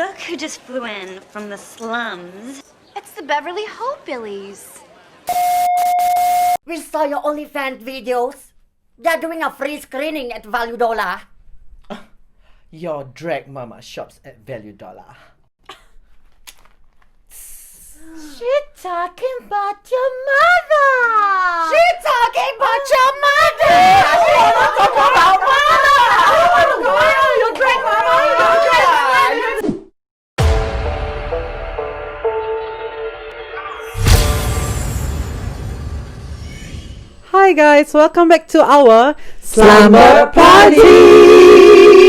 Look who just flew in from the slums. It's the Beverly Hillbillies. We saw your OnlyFans videos. They're doing a free screening at Value Dollar. Your drag mama shops at Value Dollar. She talking about your mother. She talking about your mother. She wanna talk about mother. Your drag mama. Your drag mama. Hi guys, welcome back to our Slumber Party!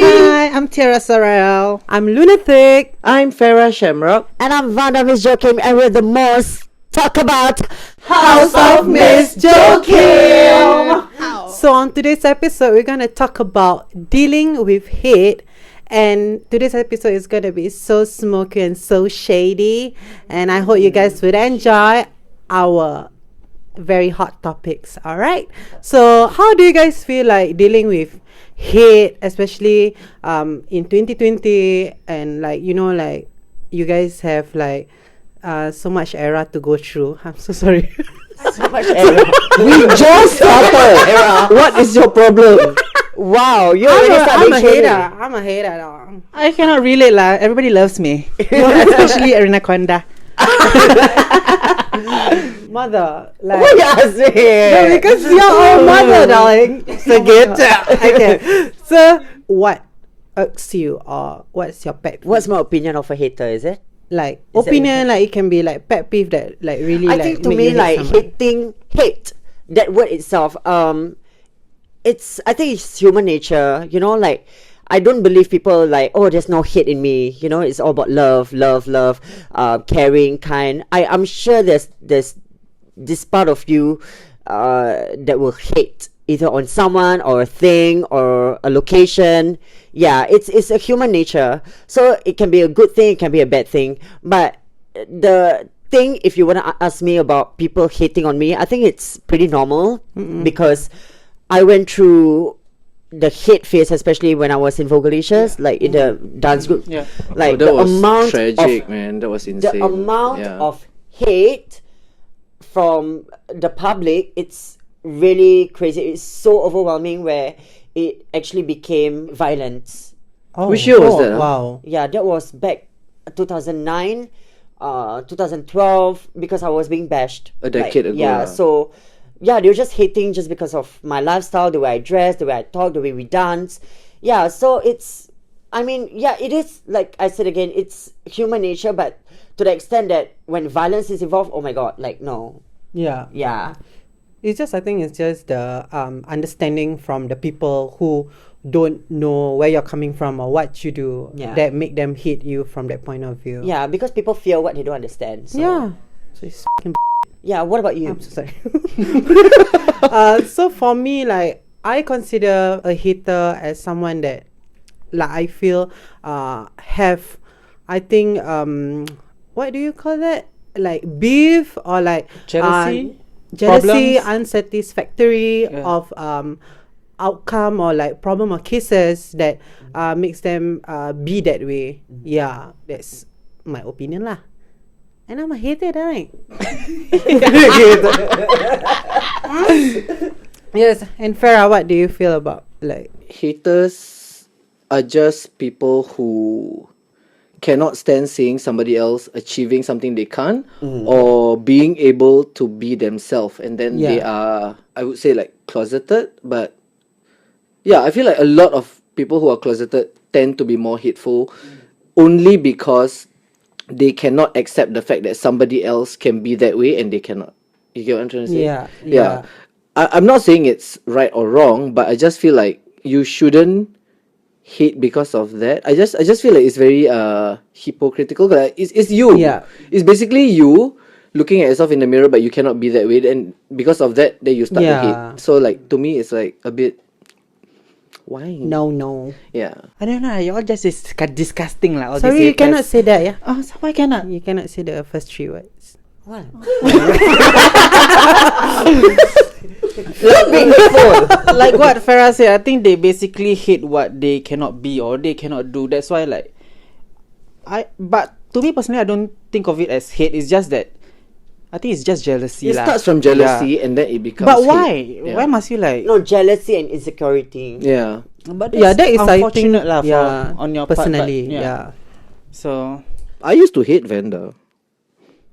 Hi, I'm Tiara Sorrell. I'm Lunatic. I'm Farah Shamrock. And I'm House of Miss Joaquim, and we're the most talk about House of Miss Joaquim! So on today's episode, we're gonna talk about dealing with hate. And today's episode is gonna be so smoky and so shady. And I hope you guys would enjoy our very hot topics. All right, so how do you guys feel like dealing with hate, especially in 2020, and like, you know, like you guys have like so much era to go through. I'm so sorry. so much era. We just started! Era. What is your problem? Wow, you already started I'm a hater. I'm a hater. No. I cannot relate lah. Everybody loves me, especially Arinaconda. Mother, like, what you asking? No, because you're our mother, darling. So get Okay. So what irks you, or what's your pet peeve? What's my opinion of a hater, is it? Like opinion, like it can be like pet peeve that like really I like think to make me, you like someone. hate, that word itself, I think it's human nature, you know, like I don't believe people like, oh, there's no hate in me, you know, it's all about love, caring, kind. I'm sure there's this part of you that will hate either on someone or a thing or a location. Yeah, it's a human nature. So it can be a good thing, it can be a bad thing. But the thing, if you want to ask me about people hating on me, I think it's pretty normal because I went through the hate phase, especially when I was in Vocalicious, like in the dance group. Yeah. Like that the was amount tragic, of man. That was insane. the amount of hate from the public, it's really crazy. It's so overwhelming where it actually became violence. Which year was that? Wow. Yeah, that was back 2009, 2012, because I was being bashed. A decade ago. Yeah, so yeah, they were just hating just because of my lifestyle, the way I dress, the way I talk, the way we dance. Yeah, so it's, I mean, yeah, it is, like I said again, it's human nature, but to the extent that when violence is involved, oh my god, like no. Yeah. Yeah. It's just, I think it's just the understanding from the people who don't know where you're coming from or what you do that make them hate you from that point of view. Yeah, because people fear what they don't understand. So. Yeah. So it's f***ing Yeah, what about you? I'm so sorry. So for me, like, I consider a hater as someone that, like, I feel have, I think, what do you call that? Like beef or like Jealousy? jealousy, Problems? unsatisfactory of outcome or like problem or cases that makes them be that way. Yeah, that's my opinion lah. And I'm a hater, right? Yes, and Farah, what do you feel about like Haters are just people who cannot stand seeing somebody else achieving something they can't or being able to be themselves, and then they are, I would say, like closeted. But yeah, I feel like a lot of people who are closeted tend to be more hateful only because they cannot accept the fact that somebody else can be that way and they cannot. You get what I'm trying to say? Yeah. I'm not saying it's right or wrong, but I just feel like you shouldn't hate because of that. I just feel like it's very hypocritical. Like it's you. Yeah. It's basically you looking at yourself in the mirror, but you cannot be that way. And because of that, then you start to hate. So like to me, it's like a bit. Why? no? Yeah. I don't know. Y'all just is disgusting lah. Sorry, you cannot say that, yeah? Oh, so why cannot? You cannot say the first 3 words. What? Like what Farah said, I think they basically hate what they cannot be or they cannot do. That's why, like, But to me personally, I don't think of it as hate. It's just that I think it's just jealousy. It starts from jealousy and then it becomes But hate. why? Yeah. Why must you like? No, jealousy and insecurity. Yeah. But Yeah, that is I think unfortunate lah on your personally. part. But, Yeah. So I used to hate Vanda.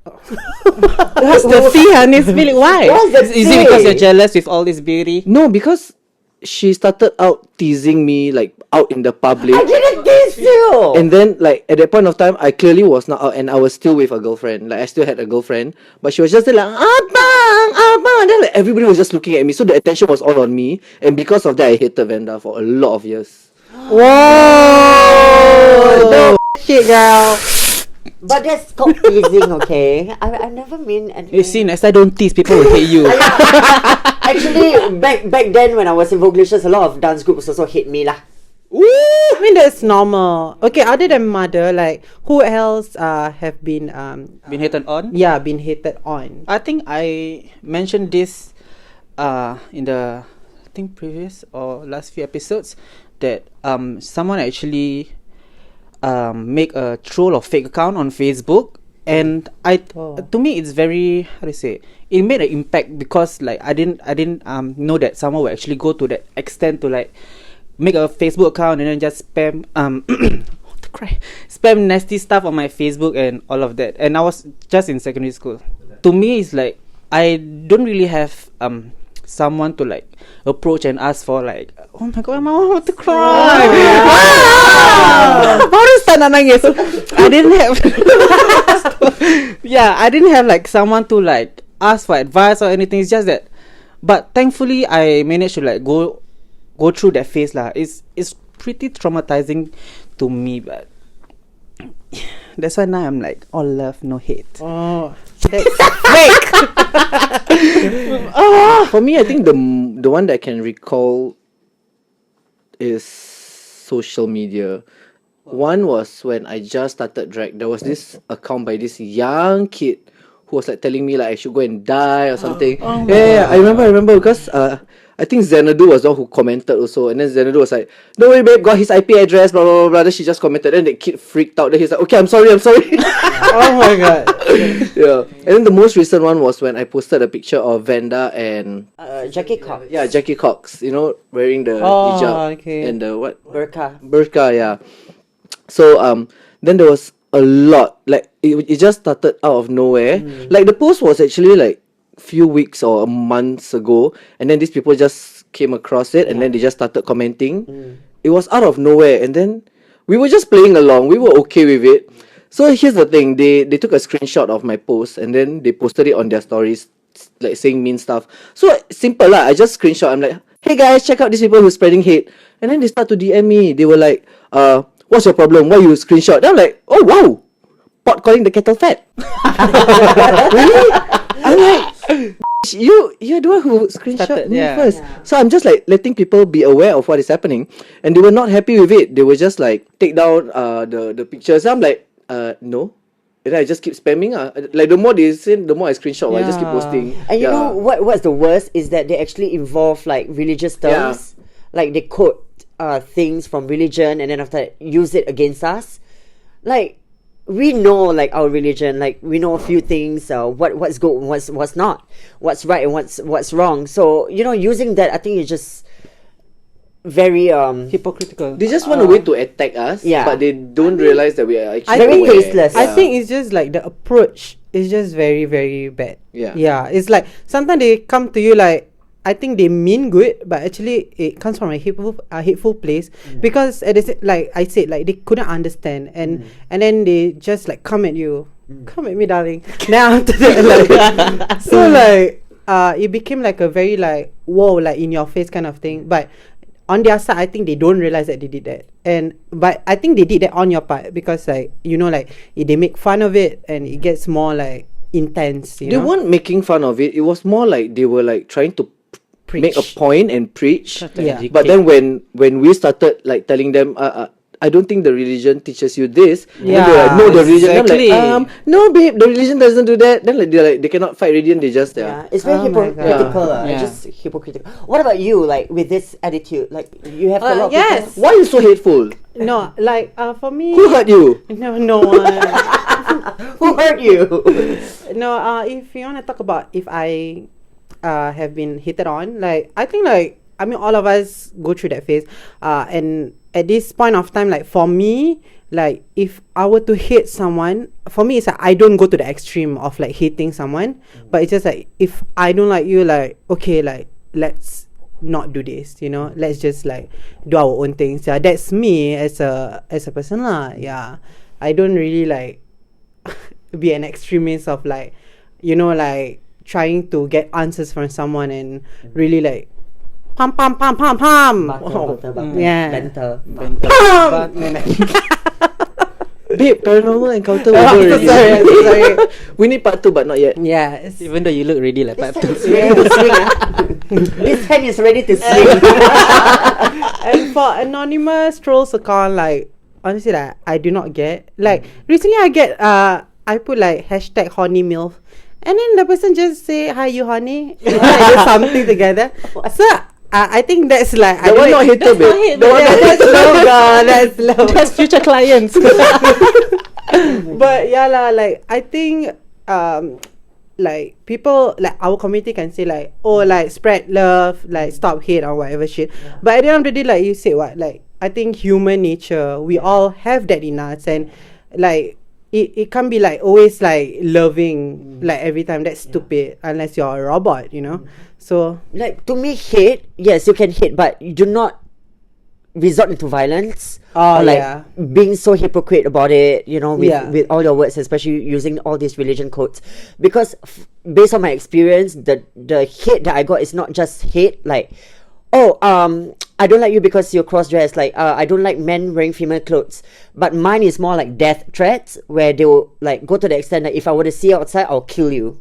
What's the tea, honey? Spill it. Why? What's the is it because you're jealous with all this beauty? No, because she started out teasing me like out in the public. I didn't tease you. And then like at that point of time I clearly was not out and I was still with a girlfriend. Like I still had a girlfriend. But she was just like Abang. And then like everybody was just looking at me. So the attention was all on me. And because of that I hated Vanda for a lot of years. Whoa! No shit, girl. But that's called teasing, okay? I never mean anything. You see, next time don't tease, people will hate you. Actually, back then when I was in Vocalicious, a lot of dance groups also hate me lah. I mean that's normal. Okay, other than mother, like who else have been Been hated on? yeah, been hated on? I think I mentioned this in the previous or last few episodes that someone actually make a troll or fake account on Facebook, and to me it's very, how to say, it made an impact because like I didn't know that someone would actually go to that extent to like make a Facebook account and then just spam spam nasty stuff on my Facebook and all of that. And I was just in secondary school. To me it's like I don't really have someone to like approach and ask for like, oh my god, I want to cry. Baru start nak nangis. I didn't have I didn't have like someone to like ask for advice or anything. It's just that, but thankfully I managed to like go through that phase lah. It's pretty traumatizing to me, but that's why now I'm like all love, no hate. Oh, that's fake. For me, I think the one that I can recall is social media. One was when I just started drag. There was this account by this young kid who was like telling me like I should go and die or something. I remember because I think Xanadu was the one who commented also, and then Xanadu was like, "Don't worry, babe, got his IP address, blah blah blah." Then she just commented, and the kid freaked out. Then he's like, "Okay, I'm sorry." Oh my god. Yeah. And then the most recent one was when I posted a picture of Vanda and Jackie Cox. yeah, Jackie Cox, you know, wearing the Oh, hijab okay. and the what? Burqa. Yeah. So then there was a lot, like it just started out of nowhere. Like the post was actually like few weeks or months ago, and then these people just came across it and then they just started commenting. It was out of nowhere, and then we were just playing along. We were okay with it. So here's the thing, they took a screenshot of my post and then they posted it on their stories, like saying mean stuff. So simple lah, I just screenshot. I'm like, hey guys, check out these people who's spreading hate. And then they start to DM me. They were like, what's your problem? Why you screenshot? Then I'm like, oh wow, pot calling the kettle fat. Really? I'm like, you're the one who screenshot me first. So I'm just like letting people be aware of what is happening, and they were not happy with it. They were just like take down the pictures. I'm like, no. And I just keep spamming. Like the more they send, the more I screenshot. I just keep posting. And you know what's the worst is that they actually involve like religious terms. Like they quote things from religion and then after that use it against us. Like we know like our religion, like we know a few things, what's good and what's not, what's right and what's wrong. So you know, using that, I think it's just very Hypocritical. They just want a way to attack us, but they don't realize that we are actually very aware. tasteless. I think it's just like the approach is just very, very bad. Yeah. It's like sometimes they come to you like, I think they mean good, but actually it comes from a hateful place because like I said, like they couldn't understand and then they just like come at you. Come at me, darling. Now after that, like, so like it became like a very like whoa, like in your face kind of thing. But on their side, I think they don't realize that they did that. But I think they did that on your part because like, you know, like they make fun of it and it gets more like intense. They weren't making fun of it. It was more like they were like trying to make a point and preach. Yeah. But then when we started like telling them, I don't think the religion teaches you this. Yeah, And they're like, no, the religion. exactly. I'm like, no, babe, the religion doesn't do that. Then like they cannot fight religion. They just Yeah, it's very Oh my God. hypocritical. Yeah. It's just hypocritical. What about you? Like with this attitude, like you have a lot of yes. people. Why are you so hateful? No, like for me. Who hurt you? No one. Who hurt you? No, if you want to talk about if I have been hated on, like I think like I mean all of us go through that phase. And at this point of time, like for me, like if I were to hate someone, for me it's like I don't go to the extreme of like hating someone, but it's just like if I don't like you, like okay, like let's not do this, you know, let's just like do our own things. Yeah, that's me as a person lah. Yeah, I don't really like be an extremist of like, you know, like trying to get answers from someone and really like pam pam pam pam pam. Butter. Yeah. Banter. Pam! Babe, paranormal encounter Oh, over already. sorry. We need part 2 but not yet. Yes. Even though you look ready like This part hand 2. is ready to swing. This hand is ready to swing. And for anonymous trolls account, like honestly, like I do not get. Like recently, I put like hashtag horny milf, and then the person just say hi, you horny. And then I do something together. So I think that's like I That one don't not know. hater, babe. That's love, girl. That's love. Just future clients. But yeah lah, like I think like people like our community can say like, oh, like spread love, like stop hate or whatever shit. But at the end of the day, like you said, what, like I think human nature, we all have that in us, and like it can't be like always like loving like every time. That's stupid unless you're a robot, you know. So Like to me, hate, yes, you can hate, but you do not resort into violence. Oh, or like yeah. being so hypocrite about it, you know, with, Yeah. with all your words, especially using all these religion codes. Because based on my experience, the hate that I got is not just hate, like, oh, I don't like you because you're cross-dressed, like, I don't like men wearing female clothes. But mine is more like death threats, where they will like go to the extent that if I were to see you outside, I'll kill you.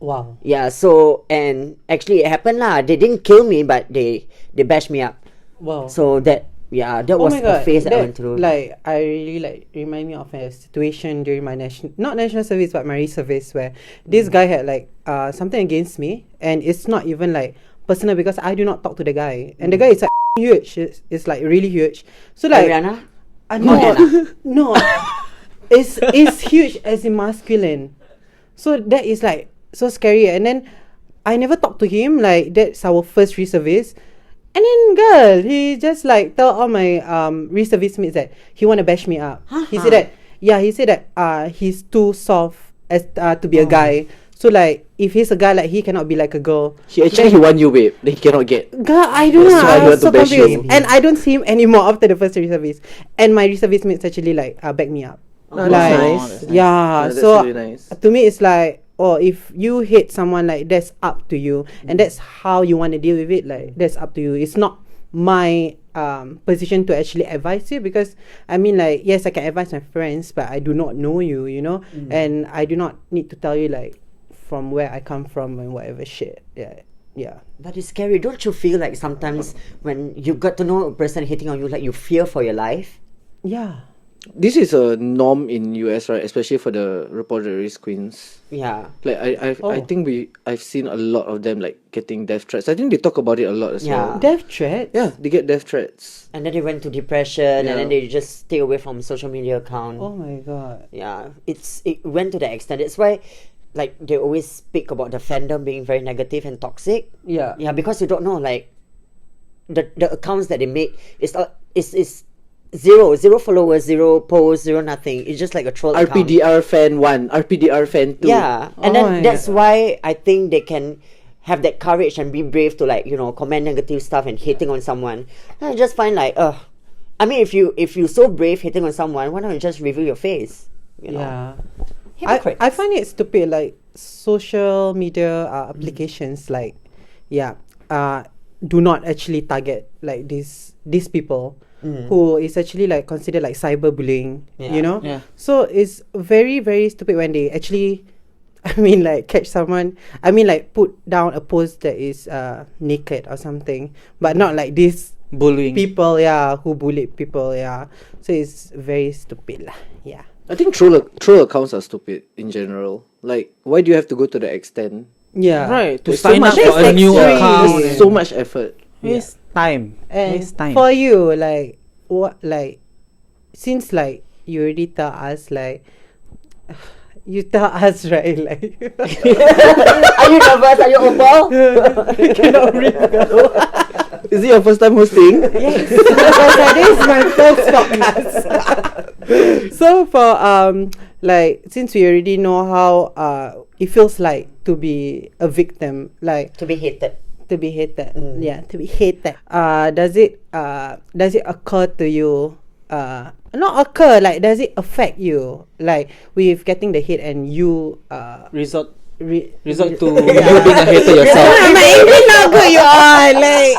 wow. Yeah, so, and actually it happened lah. They didn't kill me, but they bashed me up. Wow. So that, yeah, that Oh was my the god, phase that I that, went through. like I really like remind me of a situation during my national service but my reservice where this guy had like something against me, and it's not even like personal because I do not talk to the guy, and the guy is like huge. It's like really huge. So like Ariana? no, no, it's huge as in masculine. So that is like so scary, and then I never talked to him. Like that's our first reservice. And then, girl, he just like tell all my reservist mates that he want to bash me up. He said that, he's too soft as to be a guy. So like, if he's a guy, like he cannot be like a girl. He want you, babe. Then he cannot get. Girl, I don't know. That's why I he was want so to bash you. confused, and I don't see him anymore after the first reservice. And my reservist mates actually like back me up. Oh, like, that's nice. yeah. That's So really nice. to me, it's like, oh, if you hate someone, like that's up to you, and that's how you want to deal with it. Like that's up to you. It's not my position to actually advise you, because I mean, like, yes, I can advise my friends, but I do not know you, you know, and I do not need to tell you like from where I come from and whatever shit. Yeah. But it's scary. Don't you feel like sometimes when you got to know a person hating on you, like you fear for your life? Yeah. This is a norm in US, right? Especially for the reporter race queens. Yeah. Like I think I've seen a lot of them like getting death threats. I think they talk about it a lot as well. Death threats? Yeah, they get death threats. And then they went to depression, Yeah. and then they just stay away from social media account. Oh my god. Yeah, it went to that extent. That's why, like, they always speak about the fandom being very negative and toxic. Yeah. Yeah, because you don't know, like, the accounts that they make is zero followers, zero posts, zero nothing. It's just like a troll account. RPDR fan 1, RPDR fan 2. Yeah, and Oh then my that's God. why I think they can have that courage and be brave to, like, you know, comment negative stuff and hating on someone. And I just find like, I mean, if you're so brave hating on someone, why don't you just reveal your face? You know? Yeah. Hypocrites. I find it stupid, like social media applications like do not actually target like these people who is actually like considered like cyberbullying, you know. Yeah. So it's very, very stupid when they actually I mean like catch someone, I mean like put down a post that is naked or something, but not like this bullying people, who bullied people, so it's very stupid lah. I think troll accounts are stupid in general. Like, why do you have to go to the extent? right to There's so sign up much for a new extreme. account So much effort. waste time And waste time for you, like, what, like, since like you already tell us, like, you tell us, right, like, Are you nervous? Are you opal? you cannot read. Is it your first time hosting? Yes, because this is my first podcast. So for like, since we already know how it feels like to be a victim, like To be hated. to be hated, to be hated. Does it occur to you? Not occur, like, does it affect you, like, with getting the hate and you resort resort to you being a hater yourself. My English not good, you are, like.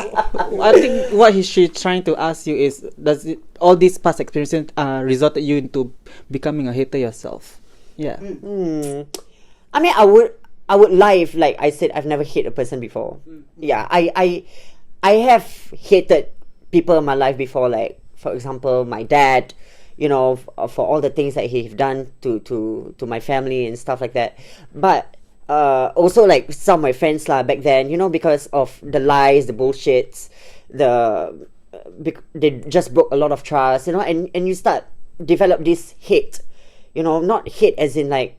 I think what she's trying to ask you is, does it, all these past experiences resulted you into becoming a hater yourself? Yeah. I mean, I would lie if, like I said, I've never hated a person before. Yeah, I have hated people in my life before, like, for example, my dad, you know, for all the things that he's done to my family and stuff like that. But also, like, some of my friends lah back then, you know, because of the lies, the bullshits, they just broke a lot of trust, you know, and you start develop this hate, you know, not hate as in like,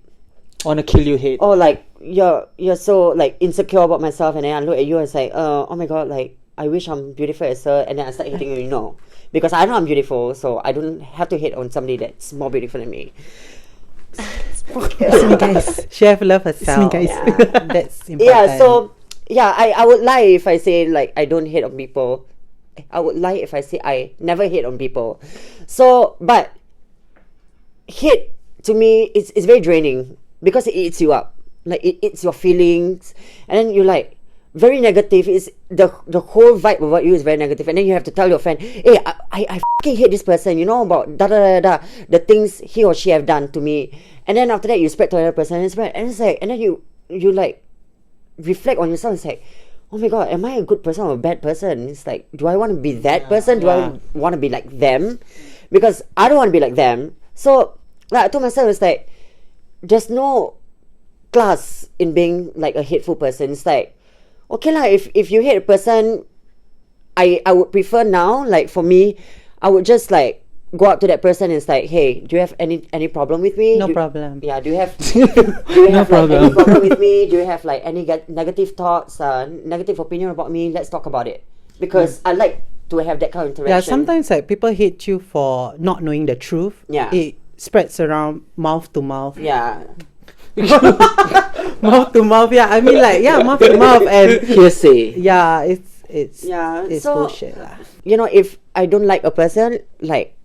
Wanna kill you hate. oh, like, you're so, like, insecure about myself, and then I look at you and say, oh my god, like, I wish I'm beautiful as her, and then I start hating you, know, because I know I'm beautiful, so I don't have to hate on somebody that's more beautiful than me. It's me, guys. She have love herself. guys. Yeah, that's important. Yeah, so yeah, I would lie if I say, like, I don't hate on people. I would lie if I say I never hate on people. So, but hate to me it's very draining because it eats you up. Like, it eats your feelings, and then you're like very negative. Is the whole vibe about you is very negative, and then you have to tell your friend, hey, I fucking hate this person, you know, about the things he or she have done to me. And then after that you spread to another person, and it's like, and then you like reflect on yourself. It's like, oh my god, am I a good person or a bad person? It's like, do I want to be that person? Do I want to be like them? Because I don't want to be like them. So, like, I told myself, it's like, there's no class in being like a hateful person. It's like, okay lah, if you hate a person, I would prefer now, like, for me, I would just like go up to that person and it's like, hey, do you have any problem with me? No problem. Yeah, do you have any problem with me? Do you have like any negative thoughts, negative opinion about me? Let's talk about it, because I like to have that kind of interaction. Yeah, sometimes like people hate you for not knowing the truth. Yeah. It spreads around mouth to mouth. Yeah. Mouth to mouth, yeah. I mean, like, yeah, mouth to mouth, and Hearsay. yeah, it's So, bullshit lah. you know, if I don't like a person, like,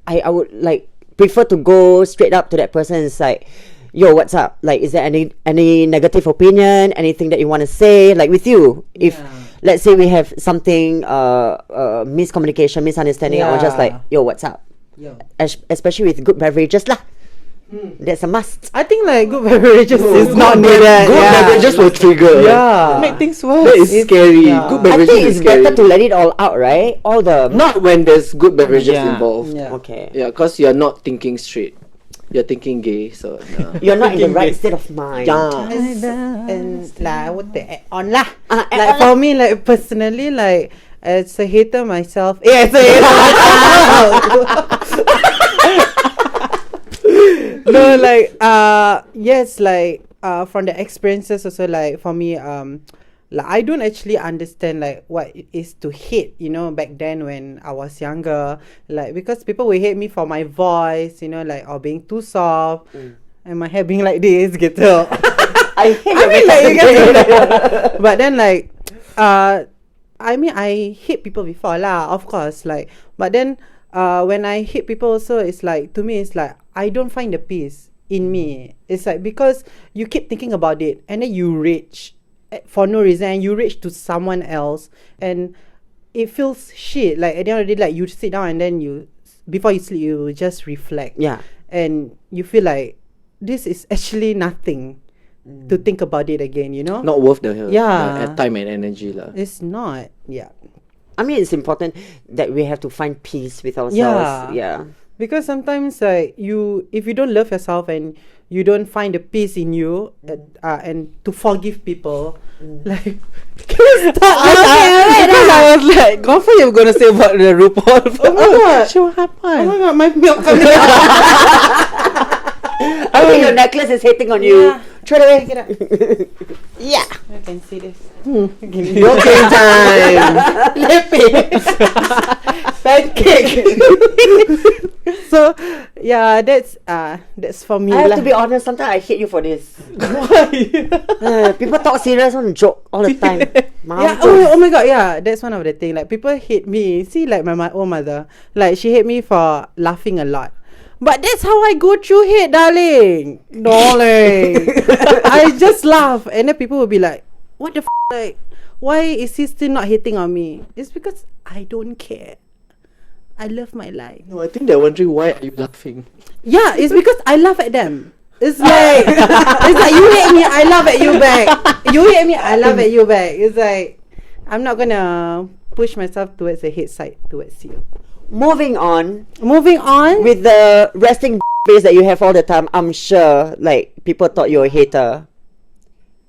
I would like prefer to go straight up to that person and it's like, yo, what's up? Like, is there any negative opinion, anything that you want to say? Like, with you, if let's say we have something miscommunication, misunderstanding, I was just like, yo, what's up? Especially with good beverages lah. That's a must. I think like good beverages is not needed. Good beverages will trigger. Yeah. Make things worse. That is scary. yeah. Good I beverages think is it's scary. better to let it all out, right? All the Not when there's good beverages Yeah. involved. Yeah. okay. Yeah, because you're not thinking straight. You're thinking gay, so no. You're not in the right state of mind. Yeah. And like, what the add on lah. Add Like, on for me, like, personally, like, as a hater myself, as a hater myself. No, like, yes, like, from the experiences also, like, for me, like, I don't actually understand, like, what it is to hate, you know, back then when I was younger, like, because people will hate me for my voice, you know, like, or being too soft, and my hair being like this, gitu. I hate I mean, like, you guys but then, like, I mean, I hate people before lah, of course, like, but then, when I hate people also, it's like, to me, it's like, I don't find the peace in me. It's like, because you keep thinking about it, and then you rage for no reason, and you rage to someone else, and it feels shit. Like, at the end of the day, like, you sit down and then you, before you sleep, you just reflect. Yeah. And you feel like, this is actually nothing to think about it again, you know? Not worth the Yeah. time and energy lah. It's not. Yeah. I mean, it's important that we have to find peace with ourselves. Yeah. Because sometimes if you don't love yourself and you don't find the peace in you and to forgive people, like Because I was like, confirm you're gonna say about the RuPaul. Oh my god! What happened? Oh my god, my milk coming out. I think your necklace is hitting on you. Yeah. Throw it away. Take it out. Yeah. I can see this. Okay, time. Pancake. So yeah, that's for me. I have to be honest. Sometimes I hate you for this. Why? People talk serious on joke all the time. Yeah. Oh my god. Yeah, that's one of the thing. Like people hate me. See, like my own mother. Like she hate me for laughing a lot. But that's how I go through hate, darling. I just laugh, and then people will be like, "What the like? Why is he still not hitting on me?" It's because I don't care. I love my life. No, I think they're wondering why are you laughing. Yeah, it's because I laugh at them. It's like you hate me, I laugh at you back. You hate me, I laugh at you back. It's like I'm not gonna push myself towards the hate side towards you. Moving on With with the resting face that you have all the time. I'm sure, like people thought you were a hater.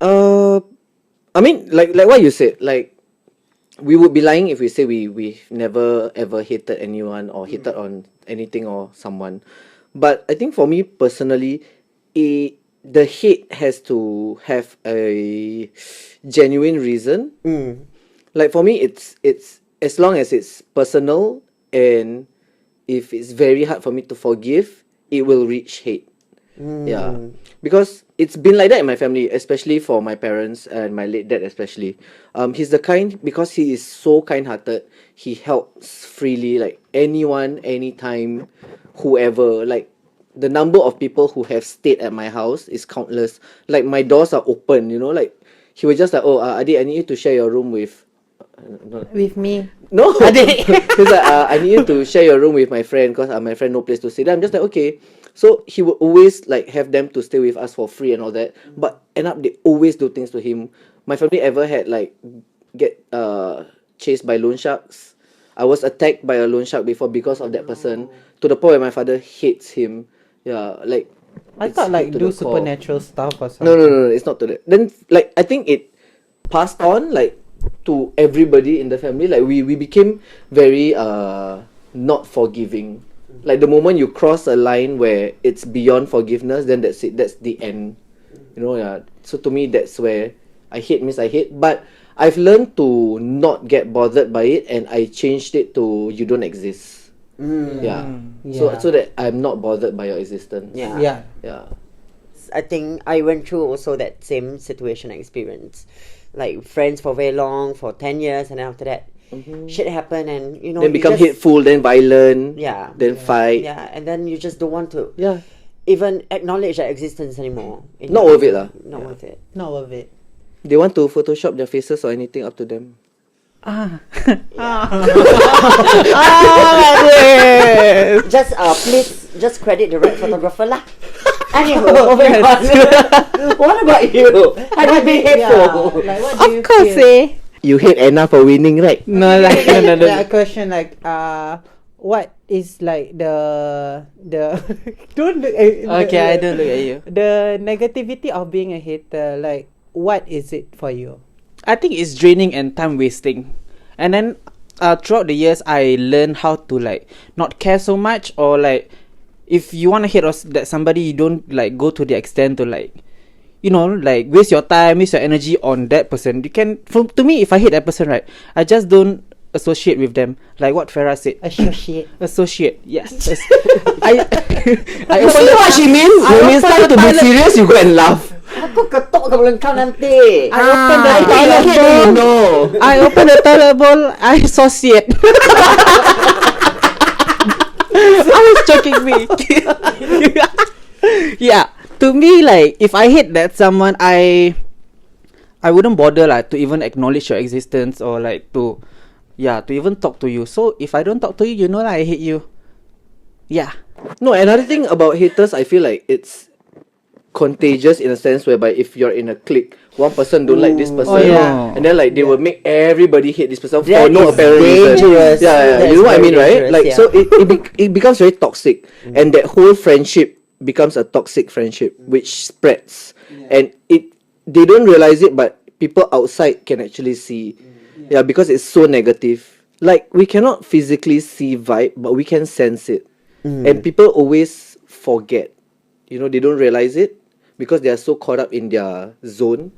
I mean, like what you said, like we would be lying if we say we've never ever hated anyone or hated on anything or someone. But I think for me personally, the hate has to have a genuine reason. Like for me, it's as long as it's personal and if it's very hard for me to forgive, it will reach hate. Yeah, because it's been like that in my family, especially for my parents and my late dad especially. He's the kind, because he is so kind-hearted, he helps freely, like anyone, anytime, whoever. Like the number of people who have stayed at my house is countless. Like my doors are open, you know, like he was just like, oh, Adi, I need you to share your room with me. no, he's like, I need you to share your room with my friend because my friend no place to stay. Then I'm just like, okay. So he would always like have them to stay with us for free and all that. But end up they always do things to him. My family ever had like get chased by loan sharks. I was attacked by a loan shark before because of that person. To the point where my father hates him. Yeah, like I it's thought like hate to do the core. supernatural stuff or something. No, it's not to that. Then like I think it passed on like to everybody in the family. Like we became very not forgiving. Like the moment you cross a line where it's beyond forgiveness, then that's it. That's the end. You know, yeah. So to me, that's where I hate means I hate. But I've learned to not get bothered by it, and I changed it to you don't exist. Yeah. So that I'm not bothered by your existence. Yeah. Yeah. I think I went through also that same situation experience. Like friends for very long, for 10 years, and then after that, shit happened, and you know, Then you become just, hateful, then violent. Yeah. Then fight. Yeah, and then you just don't want to Yeah. even acknowledge their existence anymore. Not worth it lah. Not worth it. Not worth it. They want to Photoshop their faces or anything, up to them. Just please just credit the right photographer lah. Anyway, moving on. What about you? Have you been hateful? Like what do you feel? You hate Anna for winning, right? No, like no. Like a question like what is like the don't look at Okay, I don't look at you. the negativity of being a hater, like what is it for you? I think it's draining and time wasting. And then throughout the years, I learned how to like not care so much, or like if you want to hate that somebody, you don't like go to the extent to like, you know, like waste your time, waste your energy on that person. You can, to me, if I hate that person, right, I just don't associate with them. Like what Farah said. Associate. Yes. I You see what she means? When it's time to be serious, you go and laugh. Aku ketok kepala kau nanti. I open the toilet hate bowl. you know. I open the toilet bowl. I associate. I was joking me. Yeah. To me, like if I hate that someone, I wouldn't bother like to even acknowledge your existence or like to even talk to you. So if I don't talk to you, you know that I hate you. Yeah. No, another thing about haters, I feel like it's contagious in a sense whereby if you're in a clique, one person don't like this person, yeah. and then like they will make everybody hate this person for That no is apparent dangerous. reason. Yeah, That you is know what I very mean, right? dangerous, Like yeah. so it becomes very toxic, and that whole friendship becomes a toxic friendship which spreads, and they don't realize it, but people outside can actually see, because it's so negative. Like we cannot physically see vibe, but we can sense it, and people always forget. They don't realize it because they are so caught up in their zone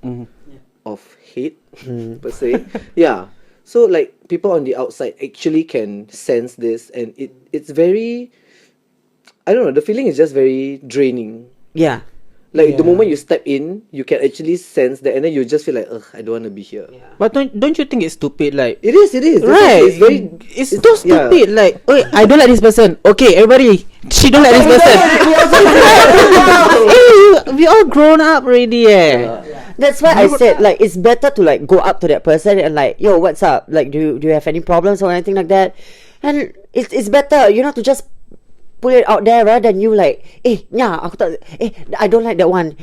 of hate per se. Yeah. So like people on the outside actually can sense this, and it's very, I don't know, the feeling is just very draining. Yeah. Like the moment you step in, you can actually sense that, and then you just feel like, ugh, I don't want to be here. But don't you think it's stupid? Like It is. right, It's very. it's so stupid. Like, oh, I don't like this person. Okay, everybody, she don't like this person. We all grown up already, That's why I said like it's better to like go up to that person and like, yo, what's up? Like, do you have any problems or anything like that? And it's better, to just put it out there rather than you like, I don't like that one.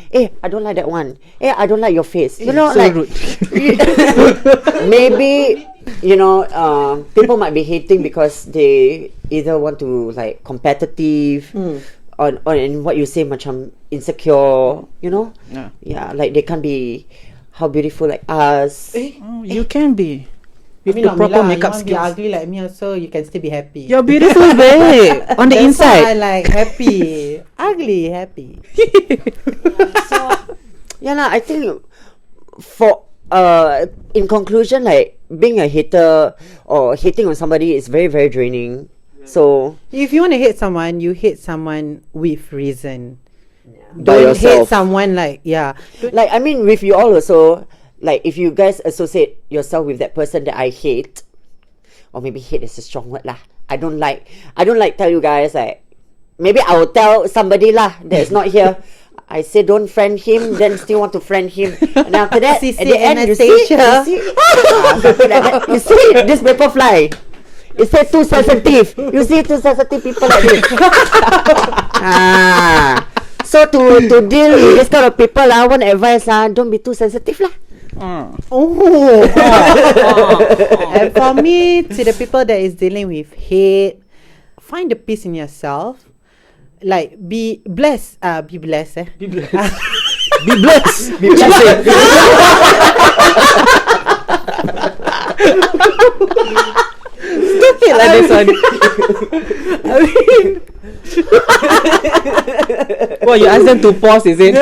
I don't like that one. I don't like your face. so like rude. maybe people might be hating because they either want to like competitive on and what you say macam insecure, yeah, like they can't be how beautiful like us. Oh, you can be with I mean, the proper Mila, makeup you want to be skills. ugly like me also, you can still be happy. You're beautiful, babe. On the That's why I inside. like happy. Ugly, happy. Yeah lah, I think for in conclusion, like being a hater or hating on somebody is very, very draining. So If you want to hate someone, you hate someone with reason. By Don't hate yourself. someone like, yeah. like I mean with you all also, like if you guys associate yourself with that person that I hate, or maybe hate is a strong word lah. I don't like tell you guys like, maybe I will tell somebody lah that is not here. I say don't friend him, then still want to friend him, and after that CC at the end you see something like that. You see this paper fly. It says too sensitive. You see too sensitive people like this. So to deal with this kind of people lah, one advice lah, don't be too sensitive lah. Oh. And for me, to the people that is dealing with hate, find the peace in yourself. Like be blessed. Be blessed. Be blessed. Be blessed. Be blessed. Stupid like this one. I mean, Well, you ask them to pause, is it?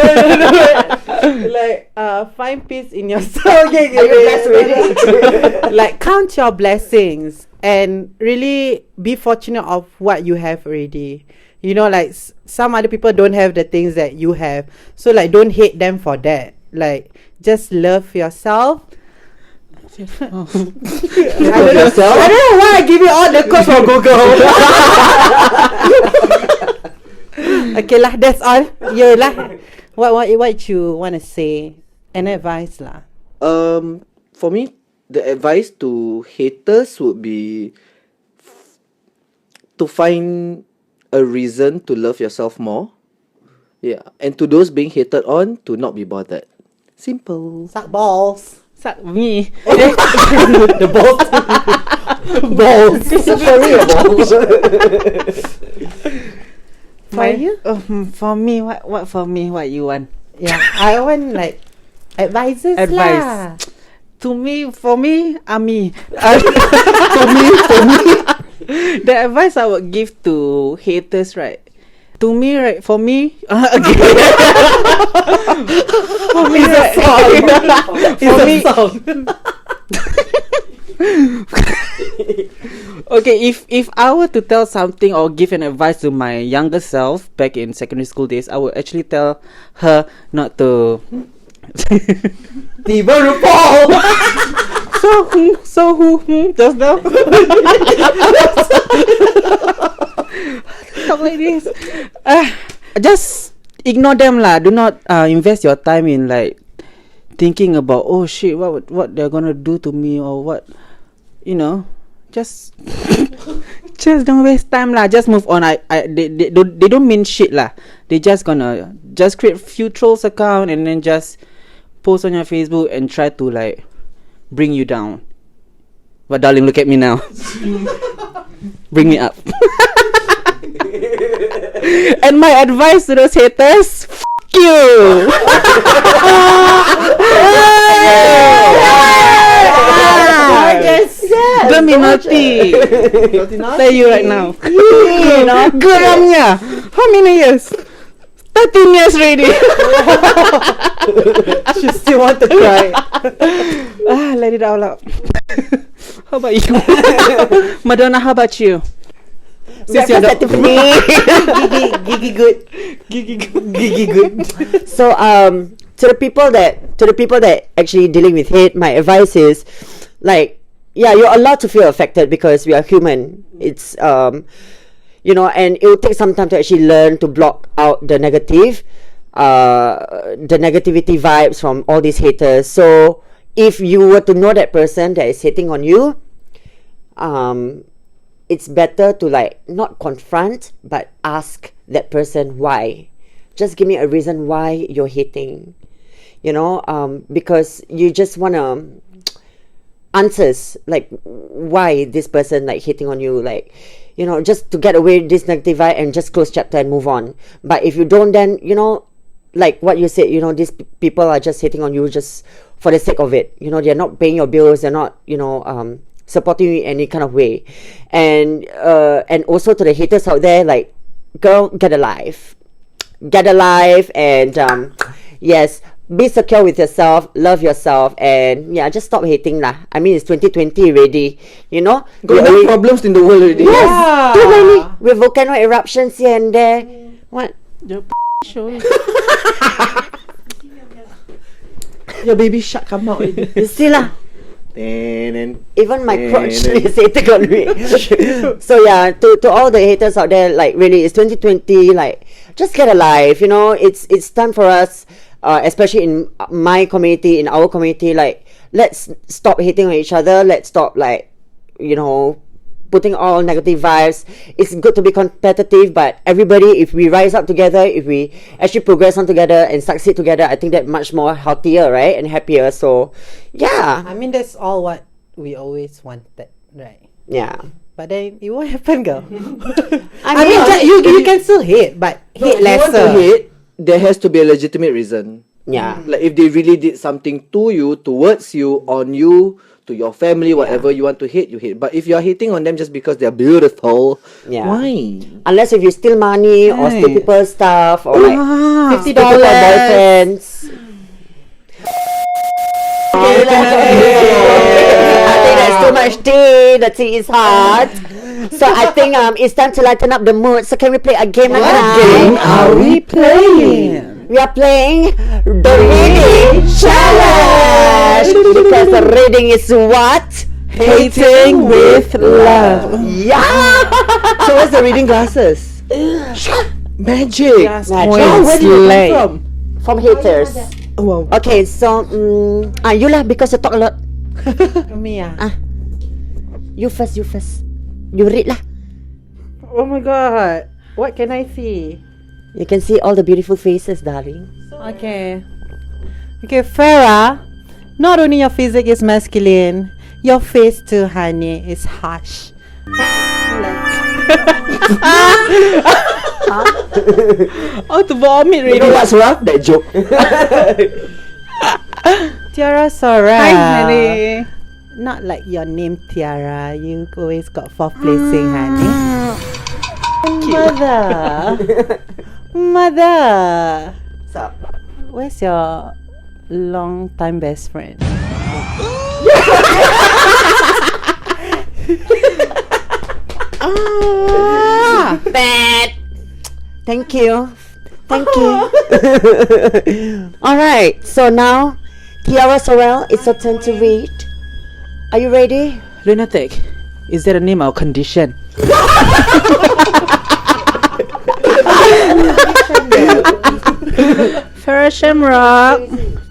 like find peace in yourself. Are you blessed already? Like count your blessings and really be fortunate of what you have already. Like some other people don't have the things that you have, so like don't hate them for that. Like just love yourself. I don't know why I give you all the codes from Google. Okay lah, that's all. Yeah lah. What you want to say? An advice lah. For me, the advice to haters would be to find a reason to love yourself more. Yeah, and to those being hated on, to not be bothered. Simple. Suck balls. Suck me. The balls. Balls. For you? For me, what for me? What you want? Yeah, I want like advices Advice. lah. To me, for me, Ami. For me, the advice I would give to haters, right? To me, right? For me, again. For me, right? For me, okay, if I were to tell something or give an advice to my younger self back in secondary school days, I would actually tell her not to. Tiba RuPaul. So who just now? Talk like this. Just ignore them lah. Do not invest your time in like thinking about, oh shit, what they're gonna do to me or what, just Just don't waste time lah. Just move on. They don't mean shit lah. They just gonna just create few trolls account and then just post on your Facebook and try to like bring you down. But darling, look at me now. Bring me up. And my advice to those haters, you. Don't be naughty. Tell you right now. Geramnya. How many years? 13 years already. She still want to cry. Let it all out. How about you? Madonna, how about you? Since you're Gigi good. So to the people that actually dealing with hate, my advice is like, yeah, you're allowed to feel affected because we are human. It's and it will take some time to actually learn to block out the negativity vibes from all these haters. So if you were to know that person that is hating on you, it's better to like not confront but ask that person why. Just give me a reason why you're hating, because you just want answers, like why this person like hating on you, like just to get away this negative vibe and just close chapter and move on. But if you don't, then like what you said, these people are just hating on you just for the sake of it. They're not paying your bills, they're not supporting you in any kind of way. And also to the haters out there, like, girl, get a life, and yes, be secure with yourself, love yourself, and yeah, just stop hating lah. I mean, it's 2020 already, got enough problems in the world already. Yes, too many with volcano eruptions here and there. What? Show. Your baby shark come out already. You see lah. Even my crotch is hating on me. So yeah, to all the haters out there, like, really, it's 2020. Like, just get a life. It's time for us, especially in my community, in our community. Like, let's stop hating on each other. Let's stop putting all negative vibes. It's good to be competitive, but everybody, if we rise up together, if we actually progress on together and succeed together, I think that much more healthier, right, and happier. So yeah, I mean, that's all what we always wanted, right? Yeah, but then it won't happen, girl. I mean, you can still hate, but hate lesser. If you want to hate, there has to be a legitimate reason. Yeah, like if they really did something to you, towards you, on you, to your family, whatever you want to hate, you hate. But if you are hating on them just because they're beautiful, why? Unless if you steal money or steal people's stuff or like $50 boyfriends. I think that's too much tea. The tea is hot. So I think it's time to lighten up the mood. So can we play a game now? What game are we playing? We are playing the reading challenge, because the reading is what? Hating with love. Yeah. So what's the reading glasses? Magic. Yes, Where did you slay. come From haters. Oh, wow. Okay, so you lah, because you talk a lot. Me You first. You read lah. Oh my god, what can I see? You can see all the beautiful faces, darling. Okay, Farah. Not only your physique is masculine, your face too, honey, is harsh. Oh, to vomit You already. know what's wrong? That joke. Tiara Sora. Hi, honey. Not like your name, Tiara. You always got fourth placing, honey. Mother. What's up? Where's your long time best friend? Bad. Thank you. Alright, so now, Tiara Sorrell, it's your turn to read. Are you ready? Lunatic. Is that a name or condition? Farah Shamrock,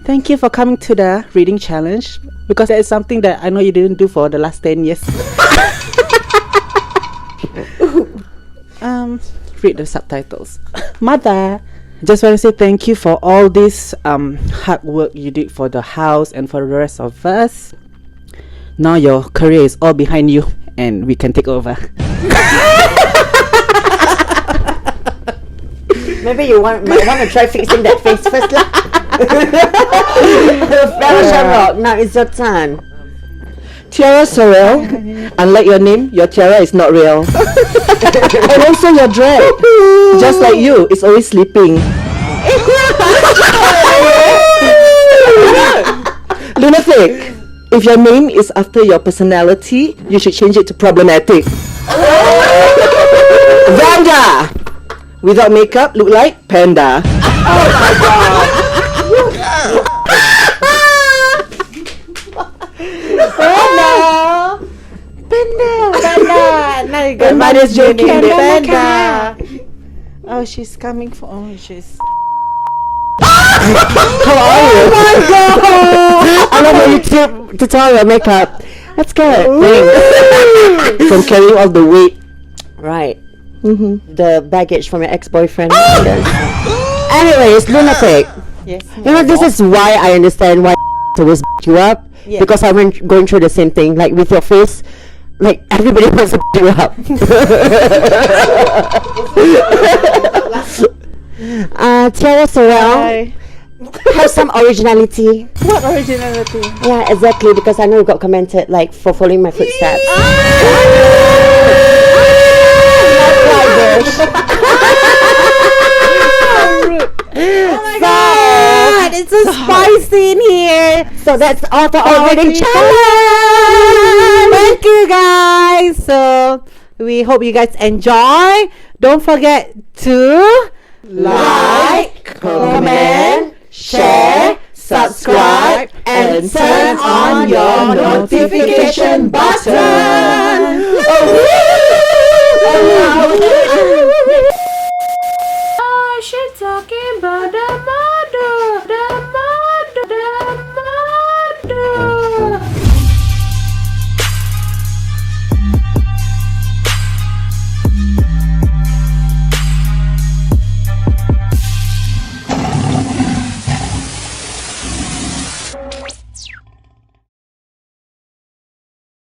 thank you for coming to the reading challenge, because that is something that I know you didn't do for the last 10 years. read the subtitles. Mother, just want to say thank you for all this hard work you did for the house and for the rest of us. Now your career is all behind you and we can take over. Maybe you might want to try fixing that face first lah. Farrah Shamrock, now it's your turn. Tiara Sorrel, unlike your name, your tiara is not real. And also your drag, just like you, it's always sleeping. Lunatic, if your name is after your personality, you should change it to problematic. Vanda, without makeup, look like panda. Panda. Now you got Miss Joaquim, Panda. Oh, she's coming for. Oh, she's. How are you? Oh my god! I love how you tutorial makeup. That's good. Thanks. From carrying all the weight. Right. The baggage from your ex-boyfriend. Anyways, Lunatic. Yes. You know, this is why I understand why always you up. Yeah. Because I went going through the same thing. Like with your face, like everybody wants to you up. Tiara Sorrel, have some originality. What originality? Yeah, exactly. Because I know you got commented like for following my footsteps. Oh my god, it's so spicy in here. So that's all for our reading challenge. Thank you guys. So we hope you guys enjoy. Don't forget to Like, comment, share, subscribe, and turn on your notification button. She's talking about the